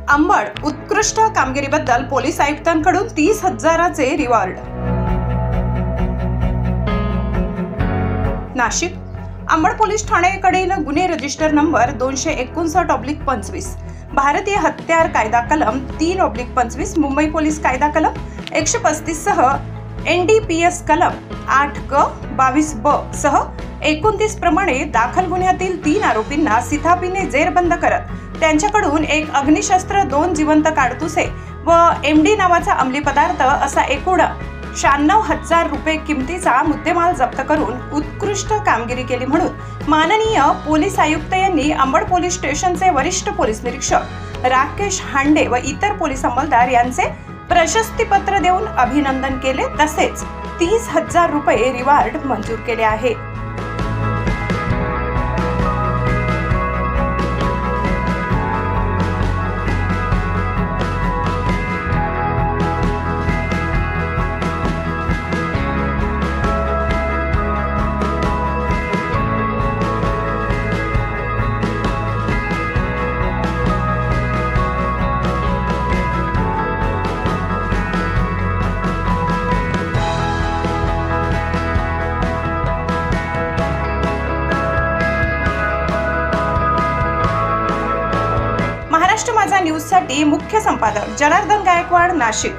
अंबड उत्कृष्ट कामगिरीबद्दल पोलीस आयुक्तांकडून 30,000चे रिवॉर्ड। नाशिक अंबड पोलीस ठाण्याकडील गुन्हे रजिस्टर नंबर 259/25, भारतीय हत्यार कायदा कलम 3/25, मुंबई पोलीस कायदा कलम 135 सह NDPS कलम 8क 22ब सह 29 प्रमाणे दाखल गुन्ह्यातील 3 आरोपींना सिथापीने जेरबंद करत त्यांच्याकडून एक अग्निशस्त्र, 2 जिवंत काडतुसे व MD नावाचा अंमली पदार्थ असा एकूण 96,000 रुपये किमतीचा मुद्देमाल जप्त करून उत्कृष्ट कामगिरी केली म्हणून माननीय पोलीस आयुक्त यांनी अंबड पोलीस स्टेशनचे वरिष्ठ पोलीस निरीक्षक राकेश हांडे व इतर पोलीस अंमलदार यांचे प्रशस्तीपत्र देऊन अभिनंदन केले, तसेच 30,000 रुपये रिवॉर्ड मंजूर केले आहे। महाराष्ट्र माझा न्यूज साठी मुख्य संपादक जनार्दन गायकवाड, नाशिक।